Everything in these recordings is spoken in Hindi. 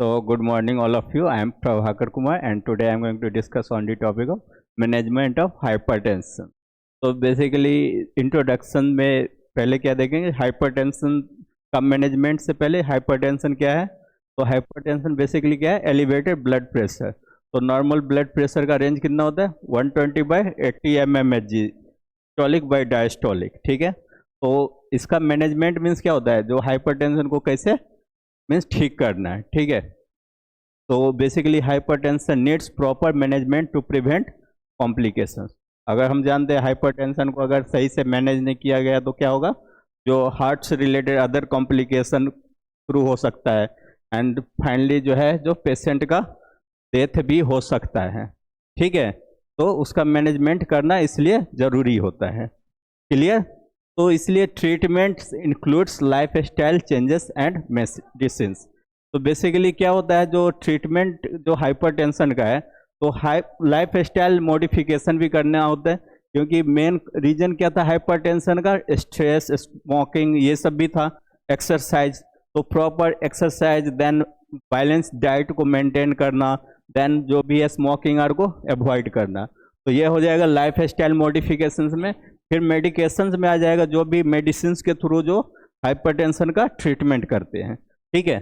So, good morning, all of you. I am Prabhakar Kumar, and today I am going to discuss on the topic of management of hypertension. तो बेसिकली इंट्रोडक्शन में पहले क्या देखेंगे, हाइपरटेंशन का मैनेजमेंट से पहले हाइपरटेंशन क्या है। तो हाइपरटेंशन बेसिकली क्या है, एलिवेटेड ब्लड प्रेशर। तो नॉर्मल ब्लड प्रेशर का रेंज कितना होता है, 120/80 mmHg, स्टॉलिक बाय डायस्टॉलिक। ठीक है, तो इसका मैनेजमेंट मीन्स क्या होता है, जो हाइपरटेंशन को कैसे मीन्स ठीक करना है। ठीक है, तो basically hypertension needs proper management to prevent complications. अगर हम जानते हैं हाइपरटेंशन को अगर सही से मैनेज नहीं किया गया तो क्या होगा, जो हार्ट से रिलेटेड अदर कॉम्प्लिकेशन शुरू हो सकता है, एंड फाइनली जो है जो पेशेंट का डेथ भी हो सकता है। ठीक है, तो उसका मैनेजमेंट करना इसलिए ज़रूरी होता है। क्लियर। तो इसलिए treatment includes life style changes and medicines. तो बेसिकली क्या होता है, जो ट्रीटमेंट जो हाइपरटेंशन का है, तो लाइफ स्टाइल मॉडिफिकेशन भी करना होता है, क्योंकि मेन रीजन क्या था हाइपरटेंशन का, स्ट्रेस, स्मोकिंग, ये सब भी था। एक्सरसाइज, तो proper exercise, then balance diet को मेंटेन करना, देन जो भी है स्मोकिंग आर को अवॉइड करना। तो ये हो जाएगा लाइफ स्टाइल मॉडिफिकेशंस में। फिर मेडिकेशंस में आ जाएगा, जो भी मेडिसिन के थ्रू जो हाइपरटेंशन का ट्रीटमेंट करते हैं। ठीक है,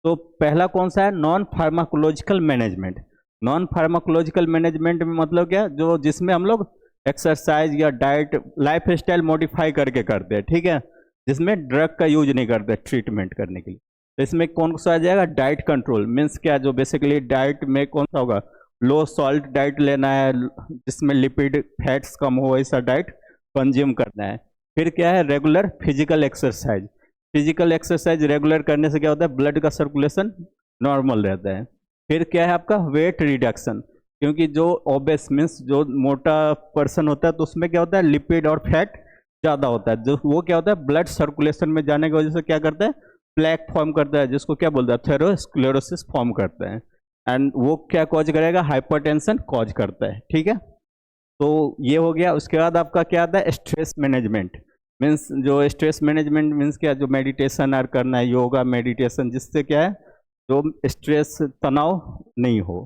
तो पहला कौन सा है, non pharmacological management. Non pharmacological management में मतलब क्या, जो जिसमें हम लोग एक्सरसाइज या डाइट, लाइफ स्टाइल मॉडिफाई करके करते हैं। ठीक है, जिसमें ड्रग का यूज नहीं करते ट्रीटमेंट करने के लिए। तो इसमें कौन सा आ जाएगा, डाइट कंट्रोल। मीन्स क्या, जो बेसिकली डाइट में कौन सा होगा, लो सॉल्ट डाइट लेना है, जिसमें लिपिड फैट्स कम हो, ऐसा डाइट कंज्यूम करना है। फिर क्या है, regular physical exercise. Physical exercise regular करने से क्या होता है, ब्लड का सर्कुलेशन नॉर्मल रहता है। फिर क्या है आपका, वेट रिडक्शन, क्योंकि जो ओबेस मीन्स जो मोटा पर्सन होता है, तो उसमें क्या होता है, लिपिड और फैट ज़्यादा होता है। जो वो क्या होता है, ब्लड सर्कुलेशन में जाने की वजह से क्या करता है, प्लेक फॉर्म करता है, जिसको क्या बोलता है, थेरोस्क्लेरोसिस फॉर्म करता है, एंड वो क्या कॉज करेगा, हाइपरटेंशन कॉज करता है। ठीक है, तो ये हो गया। उसके बाद आपका क्या आता है, स्ट्रेस मैनेजमेंट। मीन्स जो स्ट्रेस मैनेजमेंट मीन्स क्या, जो मेडिटेशन आर करना है, योगा मेडिटेशन, जिससे क्या है, जो स्ट्रेस तनाव नहीं हो।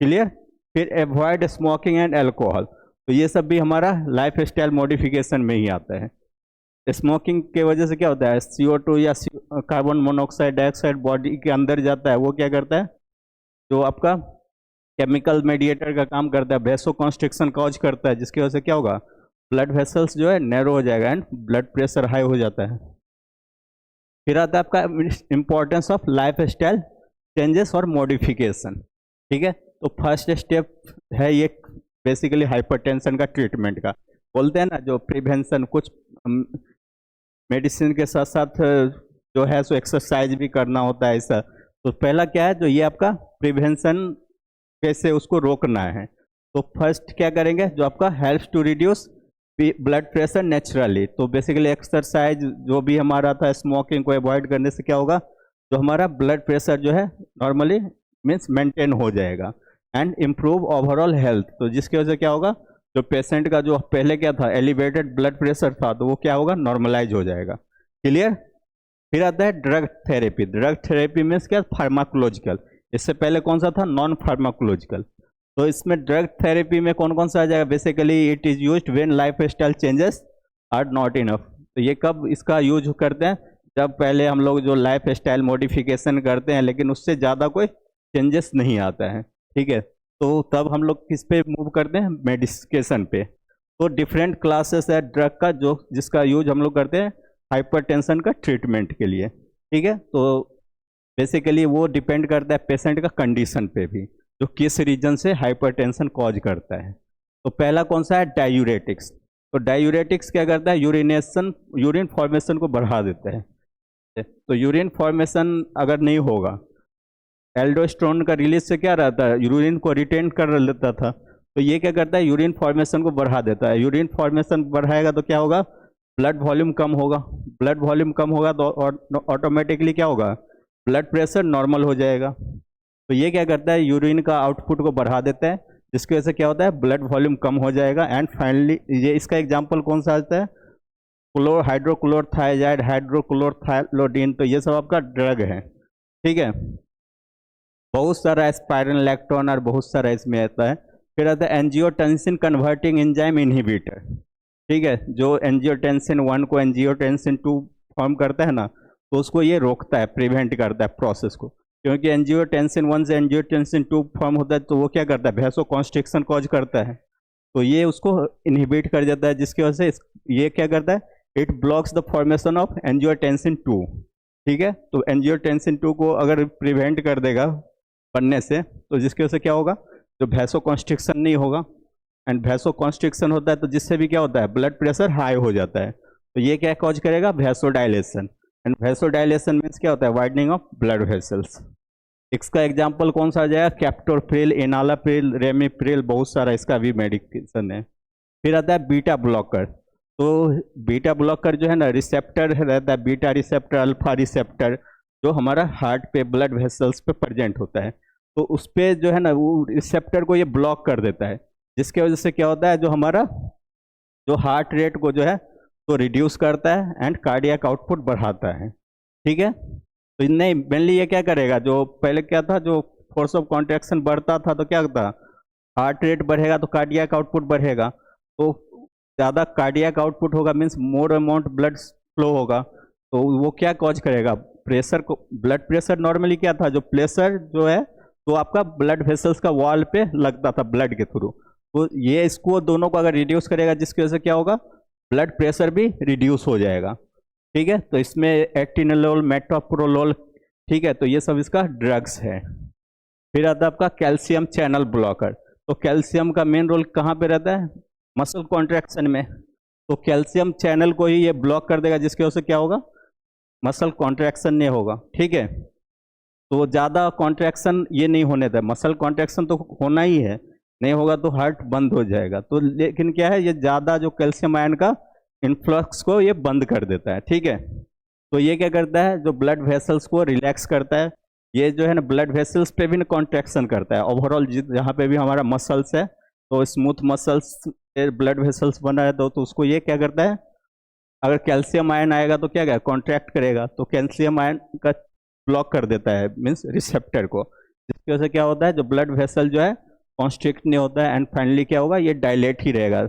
क्लियर। फिर अवॉइड स्मोकिंग एंड अल्कोहल। तो ये सब भी हमारा लाइफ स्टाइल मॉडिफिकेशन में ही आता है। स्मोकिंग के वजह से क्या होता है, CO2 या कार्बन मोनोऑक्साइड डाइऑक्साइड बॉडी के अंदर जाता है। वो क्या करता है, जो आपका केमिकल मेडिएटर का काम करता है, वैसो कॉन्स्ट्रिक्शन कॉज करता है, जिसकी वजह से क्या होगा, ब्लड वेसल्स जो है नैरो हो जाएगा एंड ब्लड प्रेशर हाई हो जाता है। फिर आता है आपका importance of life style changes और मॉडिफिकेशन। ठीक है, तो फर्स्ट स्टेप है ये बेसिकली हाइपरटेंशन का ट्रीटमेंट का। बोलते हैं ना, जो प्रिवेंशन, कुछ मेडिसिन के साथ साथ जो है सो एक्सरसाइज भी करना होता है ऐसा। तो पहला क्या है, जो ये आपका प्रिवेंशन कैसे उसको रोकना है। तो फर्स्ट क्या करेंगे, जो आपका helps to reduce blood pressure naturally. तो बेसिकली एक्सरसाइज जो भी हमारा था, स्मोकिंग को अवॉइड करने से क्या होगा, जो हमारा ब्लड प्रेशर जो है नॉर्मली मीन्स मेंटेन हो जाएगा, एंड इम्प्रूव ओवरऑल हेल्थ। तो जिसकी वजह से क्या होगा, जो पेशेंट का जो पहले क्या था, एलिवेटेड ब्लड प्रेशर था, तो वो क्या होगा, नॉर्मलाइज हो जाएगा। क्लियर। फिर आता है drug therapy. Drug therapy means क्या, फार्माकोलॉजिकल। इससे पहले कौन सा था, नॉन फार्माकोलॉजिकल। तो इसमें ड्रग थेरेपी में कौन कौन सा आ जाएगा, basically it is used when lifestyle changes are not enough. तो ये कब इसका यूज करते हैं, जब पहले हम लोग जो लाइफ स्टाइल मॉडिफिकेशन करते हैं, लेकिन उससे ज़्यादा कोई चेंजेस नहीं आता है। ठीक है, तो तब हम लोग किस पे मूव करते हैं, मेडिकेशन पे। तो डिफरेंट क्लासेस है ड्रग का, जो जिसका यूज हम लोग करते हैं हाइपरटेंशन का ट्रीटमेंट के लिए। ठीक है, तो बेसिकली वो डिपेंड करता है पेशेंट का कंडीशन पे भी, जो किस रीजन से हाइपरटेंशन कॉज करता है। तो पहला कौन सा है, डायूरेटिक्स। तो डायूरेटिक्स क्या करता है, यूरिन फॉर्मेशन को बढ़ा देता है। तो यूरिन फॉर्मेशन अगर नहीं होगा, एल्डोस्टेरोन का रिलीज से क्या रहता है, यूरिन को रिटेन कर लेता था। तो ये क्या करता है, यूरिन फॉर्मेशन को बढ़ा देता है। यूरिन फॉर्मेशन बढ़ाएगा तो क्या होगा, ब्लड वॉल्यूम कम होगा। ब्लड वॉल्यूम कम होगा तो ऑटोमेटिकली क्या होगा, ब्लड प्रेशर नॉर्मल हो जाएगा। तो ये क्या करता है, यूरिन का आउटपुट को बढ़ा देता है, जिसकी वजह से क्या होता है, ब्लड वॉल्यूम कम हो जाएगा। एंड फाइनली ये इसका एग्जांपल कौन सा आता है, हाइड्रोक्लोरथाइजाइड, हाइड्रोक्लोरथाइलोडीन। तो ये सब आपका ड्रग है। ठीक है, बहुत सारा स्पाइरोलैक्टोन और बहुत सारा इसमें आता है। फिर आता है एंजियोटेंसिन कन्वर्टिंग एंजाइम इनहिबिटर। ठीक है, जो एंजियोटेंसिन 1 को एंजियोटेंसिन 2 फॉर्म करता है ना, तो उसको ये रोकता है, प्रिवेंट करता है प्रोसेस को। क्योंकि एंजियोटेंसिन 1 से एंजियोटेंसिन 2 फॉर्म होता है तो वो क्या करता है, वैसोकॉन्स्ट्रिक्शन कॉज करता है, तो ये उसको इनहिबिट कर देता है, जिसकी वजह से ये क्या करता है, it blocks the formation of angiotensin 2। ठीक है, तो एंजियोटेंसिन 2 को अगर प्रिवेंट कर देगा बनने से, तो जिसकी वजह से क्या होगा, जो वैसोकॉन्स्ट्रिक्शन नहीं होगा। एंड वैसोकॉन्स्ट्रिक्शन होता है तो जिससे भी क्या होता है, ब्लड प्रेशर हाई हो जाता है, तो ये क्या कॉज करेगा, वैसोडाइलेशन। एंड वैसोडाइलेशन मीन्स क्या होता है, वाइडनिंग ऑफ ब्लड वेसल्स। इसका एग्जांपल कौन सा आ जाएगा, कैप्टोप्रिल, एनालाप्रिल, रेमिप्रिल, बहुत सारा इसका भी मेडिकेशन है। फिर आता है बीटा ब्लॉकर। तो बीटा ब्लॉकर जो है ना, रिसेप्टर रहता है, बीटा रिसेप्टर, अल्फा रिसेप्टर, जो हमारा हार्ट पे ब्लड वेसल्स पे प्रेजेंट होता है, तो उस पर जो है ना, वो रिसेप्टर को ये ब्लॉक कर देता है, जिसकी वजह से क्या होता है, जो हमारा जो हार्ट रेट को जो है तो रिड्यूस करता है एंड कार्डियक आउटपुट बढ़ाता है। ठीक है, तो नहीं मेनली ये क्या करेगा, जो पहले क्या था, जो फोर्स ऑफ कॉन्ट्रैक्शन बढ़ता था तो क्या होता, हार्ट रेट बढ़ेगा तो कार्डियक आउटपुट बढ़ेगा, तो ज़्यादा कार्डियक आउटपुट होगा means more amount blood flow होगा, तो वो क्या कॉज करेगा, प्रेशर को, ब्लड प्रेशर नॉर्मली क्या था, जो प्रेशर जो है तो आपका ब्लड वेसल्स का वॉल पे लगता था ब्लड के थ्रू, तो ये इसको दोनों को अगर रिड्यूस करेगा, जिसकी वजह से क्या होगा, ब्लड प्रेशर भी रिड्यूस हो जाएगा। ठीक है, तो इसमें एटिनोलोल, मेटोप्रोलोल, ठीक है, तो ये सब इसका ड्रग्स है। फिर आता है आपका कैल्शियम चैनल ब्लॉकर। तो कैल्शियम का मेन रोल कहाँ पे रहता है, मसल कॉन्ट्रैक्शन में, तो कैल्शियम चैनल को ही ये ब्लॉक कर देगा, जिसकी वजह से क्या होगा, मसल कॉन्ट्रैक्शन नहीं होगा। ठीक है, तो ज़्यादा कॉन्ट्रैक्शन ये नहीं होने देता, मसल कॉन्ट्रैक्शन तो होना ही है, नहीं होगा तो हार्ट बंद हो जाएगा। तो लेकिन क्या है, ये ज़्यादा जो कैल्शियम आयन का इन्फ्लक्स को ये बंद कर देता है। ठीक है, तो ये क्या करता है, जो ब्लड वेसल्स को रिलैक्स करता है, ये जो है ना ब्लड वेसल्स पे भी कॉन्ट्रैक्शन करता है। ओवरऑल जहाँ पे भी हमारा मसल्स है, तो स्मूथ मसल्स ब्लड वेसल्स बना है तो उसको ये क्या करता है, अगर कैल्शियम आयन आएगा तो क्या कॉन्ट्रैक्ट करेगा, तो कैल्शियम आयन का ब्लॉक कर देता है मीन्स रिसेप्टर को, जिसकी वजह से क्या होता है, जो ब्लड वेसल जो है कॉन्स्ट्रिक्ट नहीं होता है एंड फाइनली क्या होगा, ये डायलेट ही रहेगा।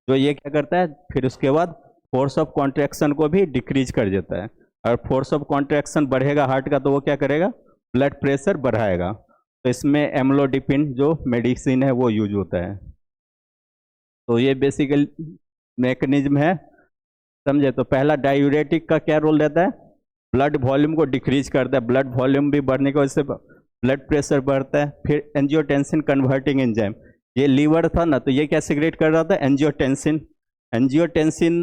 जो ये क्या करता है, फिर उसके बाद फोर्स ऑफ कॉन्ट्रैक्शन को भी डिक्रीज कर देता है। अगर फोर्स ऑफ कॉन्ट्रैक्शन बढ़ेगा हार्ट का, तो वो क्या करेगा, ब्लड प्रेशर बढ़ाएगा। तो इसमें एम्लोडिपिन जो मेडिसिन है वो यूज होता है। तो ये बेसिकल मैकेनिज्म है, समझे। तो पहला डायूरेटिक का क्या रोल रहता है, ब्लड वॉल्यूम को डिक्रीज करता है, ब्लड वॉल्यूम भी बढ़ने की वजह से ब्लड प्रेशर बढ़ता है। फिर एंजियोटेंसिन कन्वर्टिंग एंजाइम, ये लीवर था ना, तो ये क्या सिक्रेट कर रहा था, एंजियोटेंसिन। एंजियोटेंसिन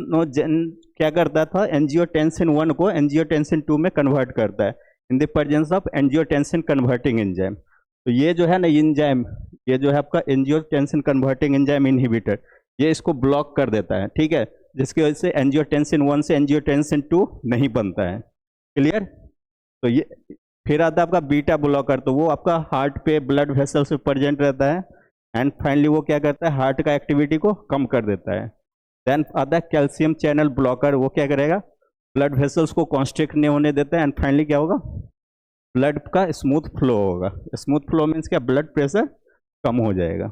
क्या करता था, एंजियोटेंसिन 1 को एंजियोटेंसिन 2 में कन्वर्ट करता है in the presence of angiotensin converting enzyme. तो ये जो है ना एंजाइम, ये जो है आपका एंजियोटेंसिन कन्वर्टिंग एंजाइम इनहिबिटर, ये इसको ब्लॉक कर देता है। ठीक है, जिसकी वजह से एंजियोटेंसिन 1 से एंजियोटेंसिन 2 नहीं बनता है। क्लियर। तो ये फिर आता है आपका बीटा ब्लॉकर, तो वो आपका हार्ट पे ब्लड वेसल्स पे प्रेजेंट रहता है एंड फाइनली वो क्या करता है, हार्ट का एक्टिविटी को कम कर देता है। देन आता है कैल्शियम चैनल ब्लॉकर, वो क्या करेगा, ब्लड वेसल्स को कॉन्स्ट्रिक्ट नहीं होने देता है एंड फाइनली क्या होगा, ब्लड का स्मूथ फ्लो होगा। स्मूथ फ्लो मीन्स क्या, ब्लड प्रेशर कम हो जाएगा।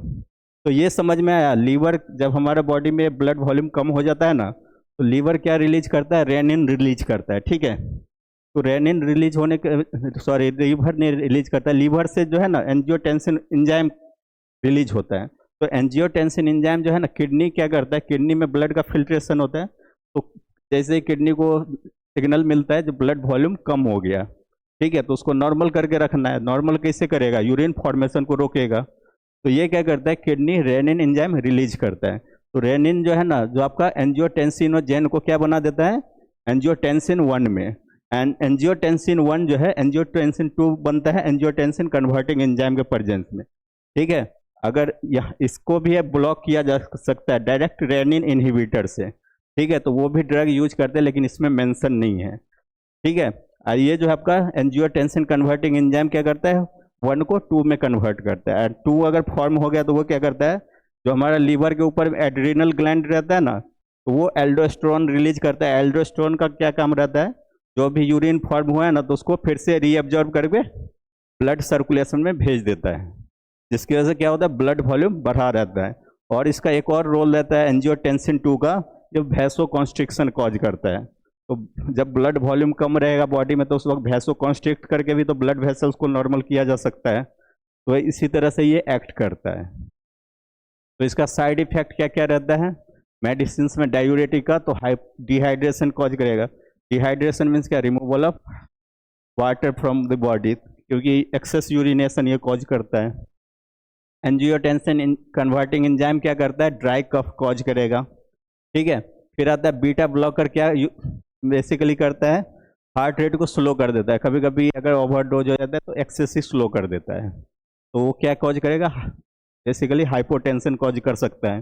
तो ये समझ में आया, लीवर जब हमारे बॉडी में ब्लड वॉल्यूम कम हो जाता है ना, तो लीवर क्या रिलीज करता है, रेनिन रिलीज करता है। ठीक है, तो रेनिन रिलीज होने के, सॉरी लीवर ने रिलीज करता है, लीवर से जो है ना एंजियोटेंसिन एंजाइम रिलीज होता है। तो एंजियोटेंसिन एंजाइम जो है ना, किडनी क्या करता है, किडनी में ब्लड का फिल्ट्रेशन होता है, तो जैसे ही किडनी को सिग्नल मिलता है जो ब्लड वॉल्यूम कम हो गया, ठीक है, तो उसको नॉर्मल करके रखना है। नॉर्मल कैसे करेगा, यूरिन फॉर्मेशन को रोकेगा। तो ये क्या करता है, किडनी रेनिन एंजाइम रिलीज करता है। तो रेनिन जो है ना, जो आपका एंजियोटेंसिनोजेन को क्या बना देता है, एंजियोटेंसिन 1 में, एंड एंजियोटेंसिन 1 जो है एंजियोटेंसिन 2 बनता है एंजियोटेंसिन कन्वर्टिंग एंजाइम के प्रेजेंस में। ठीक है, अगर यह इसको भी ब्लॉक किया जा सकता है डायरेक्ट रेनिन इनहिबिटर से। ठीक है, तो वो भी ड्रग यूज करते हैं लेकिन इसमें मेंशन नहीं है। ठीक है, और ये जो है आपका एंजियोटेंसिन कन्वर्टिंग एंजाइम क्या करता है, 1 को 2 में कन्वर्ट करता है। 2 अगर फॉर्म हो गया तो वो क्या करता है, जो हमारा लीवर के ऊपर एड्रिनल ग्लैंड रहता है ना, तो वो एल्डोस्टेरोन रिलीज करता है। एल्डोस्टेरोन का क्या काम रहता है, जो भी यूरिन फॉर्म हुआ है ना तो उसको फिर से रीअब्जॉर्ब करके ब्लड सर्कुलेशन में भेज देता है, जिसकी वजह से क्या होता है, ब्लड वॉल्यूम बढ़ा रहता है। और इसका एक और रोल रहता है एंजियोटेंसिन 2 का, जो वैसो कॉन्स्ट्रिक्शन कॉज करता है। तो जब ब्लड वॉल्यूम कम रहेगा बॉडी में तो उस वक्त वैसो कॉन्स्ट्रिक्ट करके भी तो ब्लड वेसल्स को नॉर्मल किया जा सकता है। तो इसी तरह से ये एक्ट करता है। तो इसका साइड इफेक्ट क्या क्या रहता है, मेडिसिन में डायूरेटिक का तो डिहाइड्रेशन कॉज करेगा। डिहाइड्रेशन मीन्स क्या, removal of water from the body, क्योंकि एक्सेस यूरिनेशन ये कॉज करता है। एंजियोटेंसिन इन कन्वर्टिंग एंजाइम क्या करता है, ड्राई कफ कॉज करेगा। ठीक है, फिर आता है बीटा ब्लॉकर, क्या बेसिकली करता है, हार्ट रेट को स्लो कर देता है। कभी कभी अगर ओवरडोज हो जाता है तो एक्सेसिव स्लो कर देता है, तो वो क्या कॉज करेगा, बेसिकली हाइपोटेंशन कॉज कर सकता है।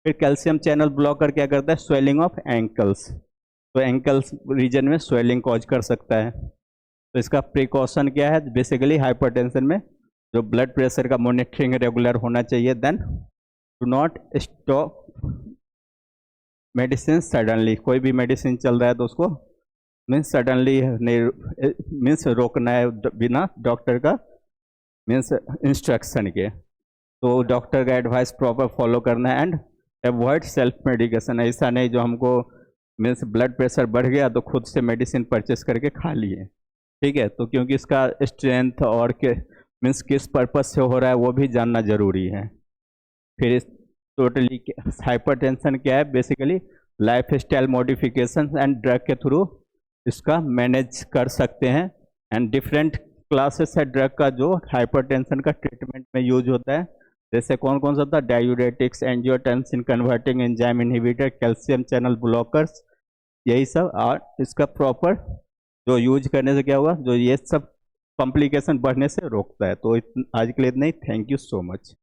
फिर कैल्शियम चैनल ब्लॉकर क्या करता है, स्वेलिंग ऑफ एंकल्स, तो एंकल्स रीजन में स्वेलिंग कॉज कर सकता है। तो इसका प्रिकॉशन क्या है, बेसिकली हाइपरटेंशन में जो ब्लड प्रेशर का मॉनिटरिंग रेगुलर होना चाहिए। Then do not stop medicine suddenly, कोई भी मेडिसिन चल रहा है तो उसको मीन्स सडनली नहीं, मीन्स रोकना है बिना डॉक्टर का मीन्स इंस्ट्रक्शन के। तो डॉक्टर का एडवाइस प्रॉपर फॉलो करना है एंड अवॉइड सेल्फ मेडिकेशन। ऐसा नहीं जो हमको मीन्स ब्लड प्रेशर बढ़ गया तो खुद से मेडिसिन परचेस करके खा लिए। ठीक है, तो क्योंकि इसका स्ट्रेंथ और के मीन्स किस पर्पज से हो रहा है वो भी जानना जरूरी है। फिर इस टोटली हाइपरटेंशन क्या है, basically life style modification and drug के थ्रू इसका मैनेज कर सकते हैं। एंड डिफरेंट क्लासेस है ड्रग का जो हाइपरटेंशन का ट्रीटमेंट में यूज होता है, जैसे कौन कौन सा था, diuretics, angiotensin converting enzyme inhibitor, calcium channel blockers, यही सब। और इसका प्रॉपर जो यूज करने से क्या हुआ, जो ये सब कॉम्प्लिकेशन बढ़ने से रोकता है। तो आज के लिए इतना ही, थैंक यू सो मच।